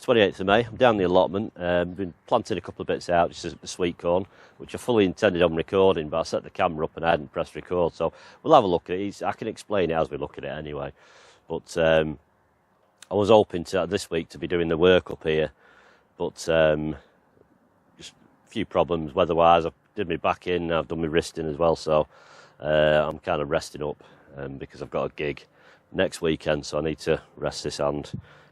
28th of May. I'm down the allotment. Been planting a couple of bits out, just the sweet corn, which I fully intended on recording, but I set the camera up and I hadn't pressed record. So we'll have a look at it. I can explain it as we look at it anyway. But I was hoping to this week to be doing the work up here, but just a few problems weather-wise. I did my back in, I've done my wristing as well, so I'm kind of resting up because I've got a gig next weekend, so I need to rest this hand.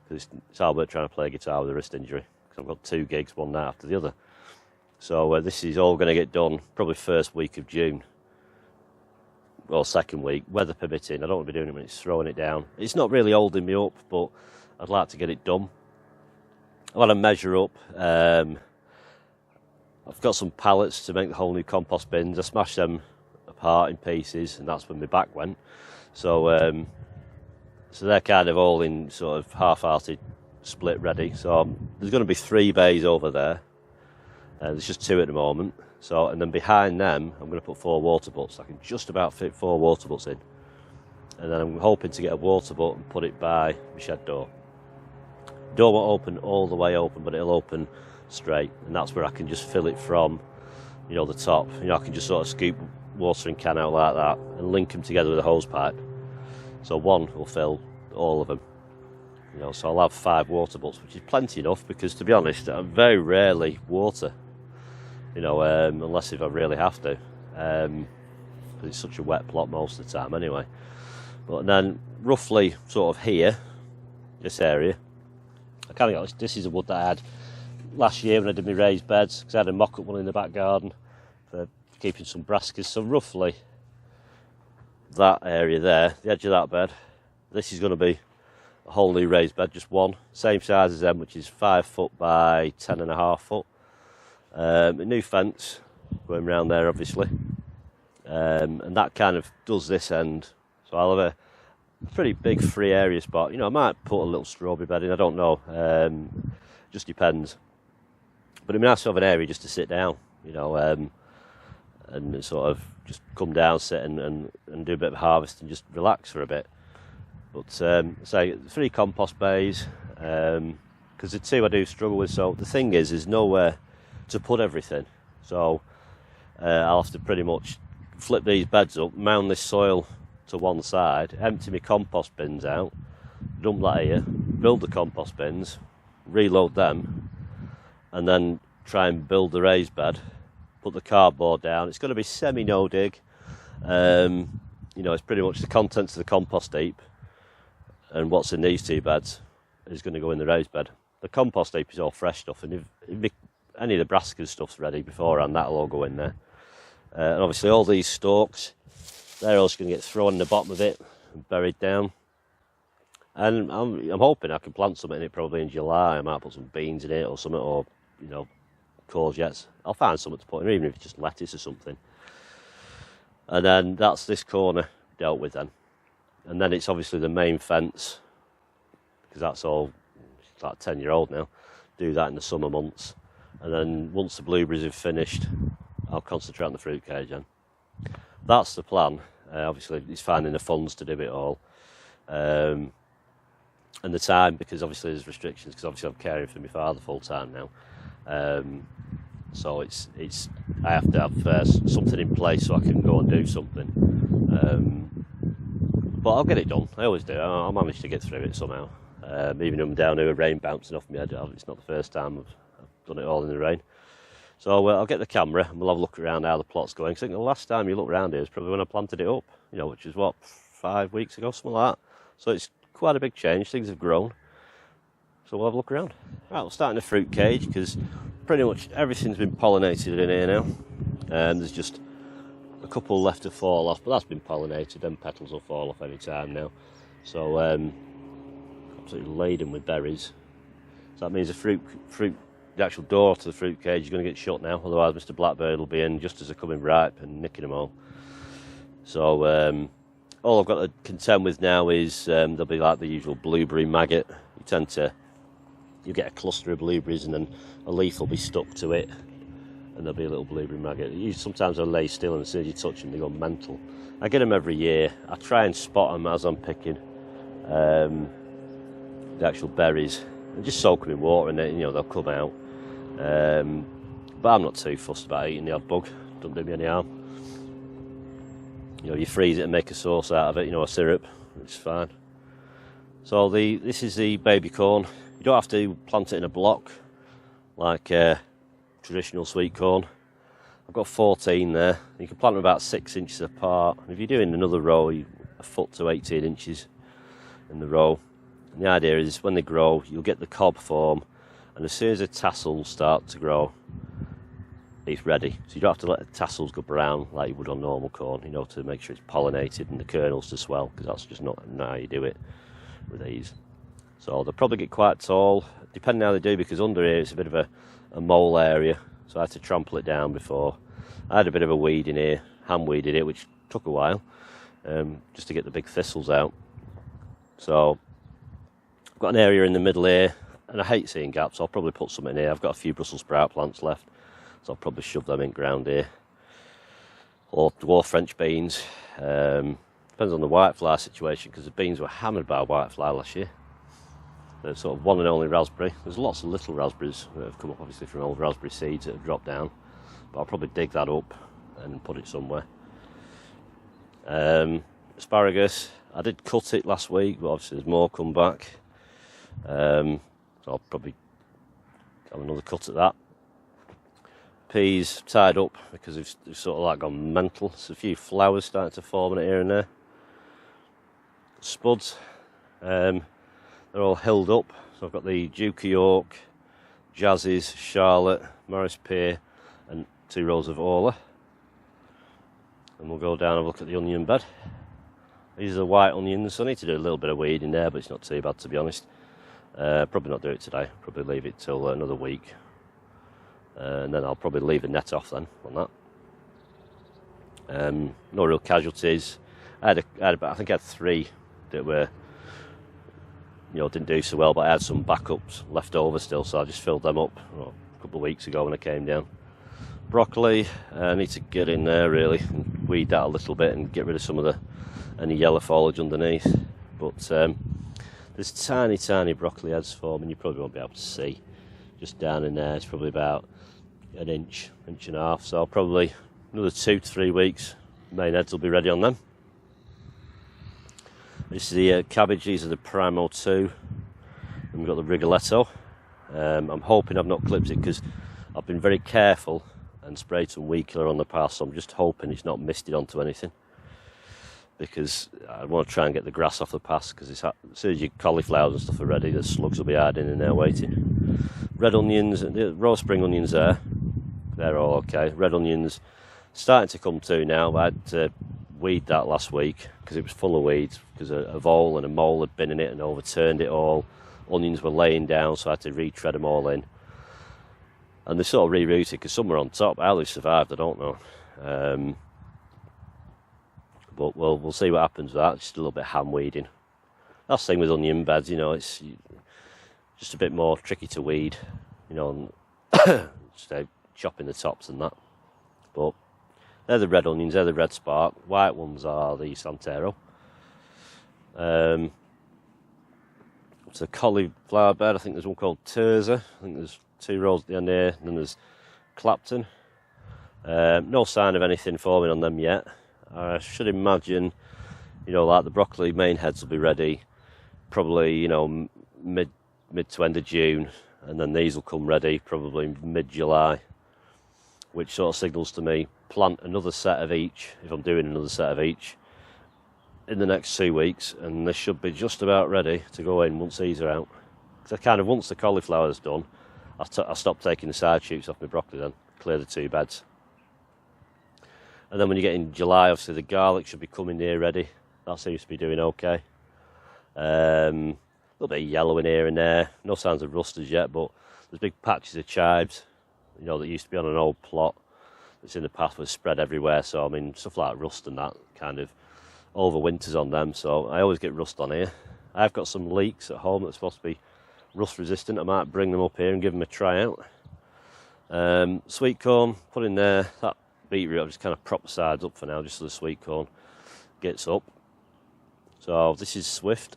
It's hard work trying to play guitar with a wrist injury, because I've got 2 gigs, one night after the other. So this is all going to get done probably first week of June, or second week, weather permitting. I don't want to be doing it when it's throwing it down. It's not really holding me up, but I'd like to get it done. I want to measure up. I've got some pallets to make the whole new compost bins. I smashed them apart in pieces, and that's when my back went. So so they're kind of all in sort of half-hearted split ready. So there's going to be 3 bays over there. There's just 2 at the moment. So, and then behind them, I'm going to put 4 water butts. I can just about fit 4 water butts in. And then I'm hoping to get a water butt and put it by the shed door. Door won't open all the way open, but it'll open straight. And that's where I can just fill it from, the top. I can just sort of scoop watering can out like that and link them together with a hose pipe. So one will fill all of them. So I'll have 5 water butts, which is plenty enough, because to be honest, I very rarely water. Unless if I really have to, because it's such a wet plot most of the time anyway. But then roughly sort of here, this area, I kind of got this is a wood that I had last year when I did my raised beds, because I had a mock-up one in the back garden for keeping some brassicas. So roughly that area there, the edge of that bed, this is going to be a whole new raised bed, just one, same size as them, which is 5 foot by 10.5 foot. A new fence going around there, obviously, and that kind of does this end. So I'll have a pretty big free area spot. I might put a little strawberry bed in, I don't know, just depends. But it'd be nice to have an area just to sit down, and sort of just come down, sit and do a bit of harvest and just relax for a bit. But say 3 compost bays, because the 2 I do struggle with. So the thing is, there's nowhere to put everything. So I'll have to pretty much flip these beds up, mound this soil to one side, empty my compost bins out, dump that here, build the compost bins, reload them, and then try and build the raised bed, put the cardboard down. It's going to be semi-no dig. It's pretty much the contents of the compost heap and what's in these 2 beds is going to go in the raised bed. The compost heap is all fresh stuff, and if any of the brassicas stuff's ready beforehand, that'll all go in there. And obviously all these stalks, they're also going to get thrown in the bottom of it and buried down. And I'm hoping I can plant something in it probably in July. I might put some beans in it or something, or courgettes. I'll find something to put in, even if it's just lettuce or something. And then that's this corner dealt with then. And then it's obviously the main fence, because that's all, it's like 10-year-old now. Do that in the summer months. And then once the blueberries have finished, I'll concentrate on the fruit cage then. That's the plan. Obviously, it's finding the funds to do it all. And the time, because obviously there's restrictions, because obviously I'm caring for my father full time now. So I have to have something in place so I can go and do something. But I'll get it done. I always do. I'll manage to get through it somehow. Even when I'm down here with rain bouncing off my head, it's not the first time I've done it all in the rain. So I'll get the camera and we'll have a look around how the plot's going. I think the last time you looked around here is probably when I planted it up, which is 5 weeks ago, something like that. So it's quite a big change. Things have grown. So we'll have a look around. Right, we'll start in the fruit cage, because pretty much everything's been pollinated in here now. There's just a couple left to fall off, but that's been pollinated. Them petals will fall off any time now. So absolutely laden with berries. So that means the actual door to the fruit cage is going to get shut now, otherwise Mr. Blackbird will be in just as they're coming ripe and nicking them all. So all I've got to contend with now is there'll be like the usual blueberry maggot. You get a cluster of blueberries and then a leaf will be stuck to it and there'll be a little blueberry maggot. Sometimes they'll lay still, and as soon as you touch them they go mental. I get them every year. I try and spot them as I'm picking the actual berries. and just soak them in water and then, you know, they'll come out. But I'm not too fussed about eating the odd bug. Doesn't do me any harm. You know, you freeze it and make a sauce out of it, you know, a syrup. It's fine. So this is the baby corn. You don't have to plant it in a block like traditional sweet corn. I've got 14 there. You can plant them about 6 inches apart. And if you're doing another row, a foot to 18 inches in the row. And the idea is when they grow, you'll get the cob form, and as soon as the tassels start to grow, it's ready. So you don't have to let the tassels go brown like you would on normal corn, you know, to make sure it's pollinated and the kernels to swell, because that's just not how you do it with these. So they'll probably get quite tall, depending how they do, because under here it's a bit of a mole area, so I had to trample it down before. I had a bit of a weed in here, hand weeded it, which took a while, just to get the big thistles out. So I've got an area in the middle here, and I hate seeing gaps, so I'll probably put some in here. I've got a few Brussels sprout plants left, so I'll probably shove them in ground here. Or dwarf French beans. Depends on the whitefly situation, because the beans were hammered by whitefly last year. They're sort of one and only raspberry. There's lots of little raspberries that have come up, obviously, from old raspberry seeds that have dropped down. But I'll probably dig that up and put it somewhere. Asparagus, I did cut it last week, but obviously there's more come back. So I'll probably have another cut at that. Peas tied up because they've sort of like gone mental. There's a few flowers starting to form in it here and there. Spuds, they're all hilled up. So I've got the Duke of York, Jazzies, Charlotte, Morris Pear, and 2 rows of Orla. And we'll go down and have a look at the onion bed. These are the white onions, so I need to do a little bit of weeding there, but it's not too bad, to be honest. Probably not do it today, probably leave it till another week. And then I'll probably leave the net off then on that. No real casualties. I think I had 3 that were, you know, didn't do so well, but I had some backups left over still, so I just filled them up a couple of weeks ago when I came down. Broccoli, I need to get in there really and weed that a little bit and get rid of some of any yellow foliage underneath. But there's tiny broccoli heads forming. You probably won't be able to see. Just down in there, it's probably about an inch and a half. So probably another 2 to 3 weeks, main heads will be ready on them. This is the cabbage. These are the Primo 2. And we've got the Rigoletto. I'm hoping I've not clipped it because I've been very careful and sprayed some weed killer on the past, so I'm just hoping it's not misted onto anything, because I want to try and get the grass off the pass, because as soon as your cauliflowers and stuff are ready, the slugs will be hiding in there waiting. Red onions, the raw spring onions there, they're all okay. Red onions starting to come to now, but I had to weed that last week because it was full of weeds, because a vole and a mole had been in it and overturned it all. Onions were laying down, so I had to retread them all in. And they sort of rerouted because some were on top. How they survived, I don't know. But we'll see what happens with that. Just a little bit of hand weeding. That's the thing with onion beds, you know, it's just a bit more tricky to weed, you know, and just chopping the tops and that. But they're the red onions, they're the red spark. White ones are the Santero. It's a cauliflower bed. I think there's one called Terza. I think there's 2 rows at the end here, and then there's Clapton. No sign of anything forming on them yet. I should imagine, you know, like the broccoli main heads will be ready probably, you know, mid to end of June, and then these will come ready probably mid-July, which sort of signals to me plant another set of each, if I'm doing another set of each, in the next 2 weeks, and this should be just about ready to go in once these are out. Because I kind of, once the cauliflower's done, I stop taking the side shoots off my broccoli then, clear the 2 beds. And then when you get in July, obviously the garlic should be coming near ready. That seems to be doing okay. A little bit of yellow in here and there. No signs of rust as yet, but there's big patches of chives, you know, that used to be on an old plot that's in the path was spread everywhere. So, I mean, stuff like rust and that kind of overwinters on them. So I always get rust on here. I've got some leeks at home that's supposed to be rust resistant. I might bring them up here and give them a try out. Sweet corn, put in there. That beetroot, I've just kind of prop the sides up for now, just so the sweet corn gets up. So this is Swift.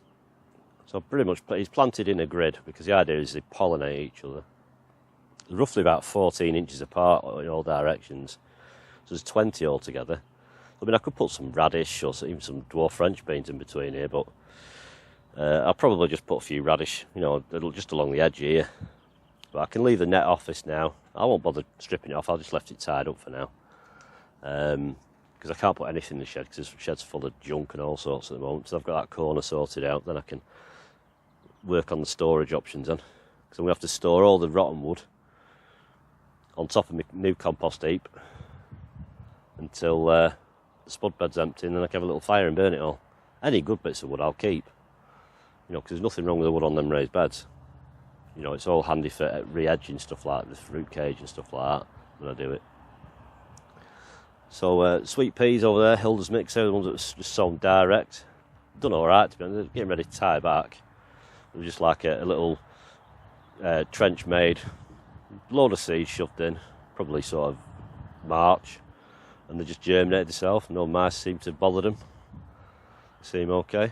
So pretty much he's planted in a grid because the idea is they pollinate each other. They're roughly about 14 inches apart in all directions. So there's 20 altogether. I mean, I could put some radish or even some dwarf French beans in between here, but I'll probably just put a few radish, you know, just along the edge here. But I can leave the net off this now. I won't bother stripping it off, I'll just left it tied up for now. Because I can't put anything in the shed because the shed's full of junk and all sorts at the moment. So I've got that corner sorted out, then I can work on the storage options then. Because I'm going to have to store all the rotten wood on top of my new compost heap until the spud bed's empty, and then I can have a little fire and burn it all. Any good bits of wood I'll keep, you know, because there's nothing wrong with the wood on them raised beds. You know, it's all handy for re-edging stuff like the fruit cage and stuff like that when I do it. So sweet peas over there, Hilda's mix, the ones that was just sown direct. Done alright to be honest, getting ready to tie back. It was just like a little trench made, load of seeds shoved in, probably sort of March, and they just germinated themselves. No mice seemed to bother them. Seem okay.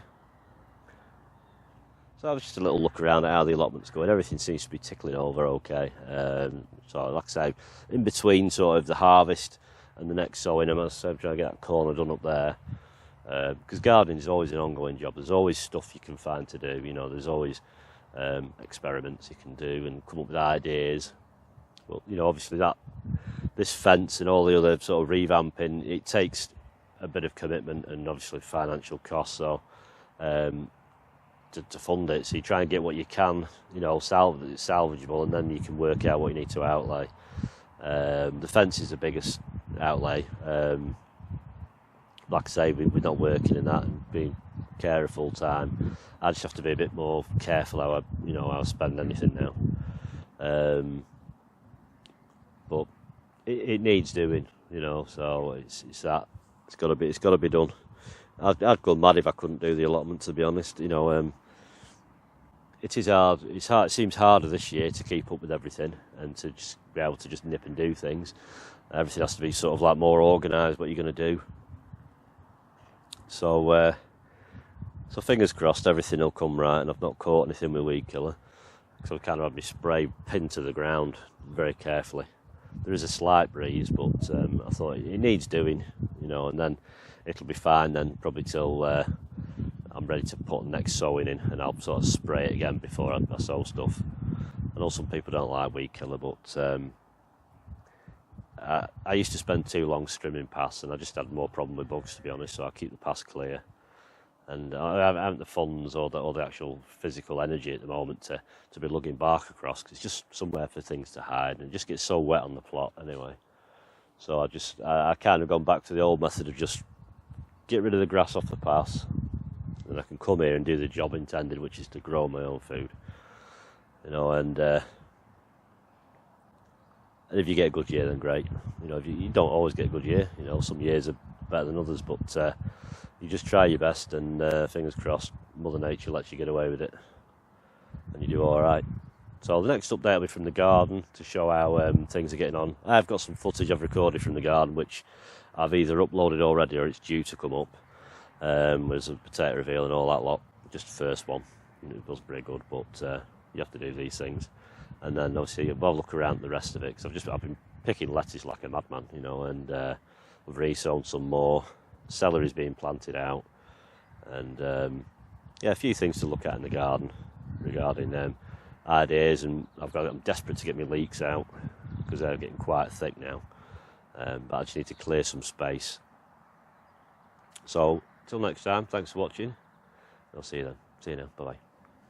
So I was just a little look around at how the allotment's going. Everything seems to be tickling over okay. So like I say, in between sort of the harvest and the next sowing, I'm trying to get that corner done up there. Because gardening is always an ongoing job. There's always stuff you can find to do. You know, there's always experiments you can do and come up with ideas. But you know, obviously this fence and all the other sort of revamping, it takes a bit of commitment and obviously financial costs. So to fund it, so you try and get what you can, you know, salvageable, and then you can work out what you need to outlay. The fence is the biggest outlay. Like I say, we're not working in that and being carer full time. I just have to be a bit more careful how I spend anything now. But it needs doing, you know. So it's got to be done. I'd go mad if I couldn't do the allotment, to be honest. You know, it is hard. It's hard. It seems harder this year to keep up with everything and to just be able to just nip and do things. Everything has to be sort of like more organised. What you're going to do. So fingers crossed, everything will come right, and I've not caught anything with weed killer. So I've kind of had my spray pinned to the ground very carefully. There is a slight breeze, but I thought it needs doing, you know, and then it'll be fine then, probably till I'm ready to put the next sowing in, and I'll sort of spray it again before I sow stuff. I know some people don't like weed killer, but I used to spend too long strimming paths, and I just had more problem with bugs, to be honest, so I keep the paths clear. And I haven't the funds or the actual physical energy at the moment to be lugging bark across, because it's just somewhere for things to hide, and it just gets so wet on the plot anyway. So I kind of gone back to the old method of just get rid of the grass off the paths, and I can come here and do the job intended, which is to grow my own food. You know, and if you get a good year, then great. You know, if you don't always get a good year, you know, some years are better than others, but you just try your best, and fingers crossed, Mother Nature lets you get away with it, and you do all right. So the next update will be from the garden to show how things are getting on. I've got some footage I've recorded from the garden, which I've either uploaded already or it's due to come up. There's a potato reveal and all that lot. Just the first one. It was pretty good, but you have to do these things. And then obviously I'll look around the rest of it, because I've been picking lettuce like a madman, you know, and I've resown some more. Celery's being planted out, and a few things to look at in the garden regarding ideas. And I'm desperate to get my leeks out because they're getting quite thick now, but I just need to clear some space. So till next time, thanks for watching. I'll see you then. See you now. Bye bye.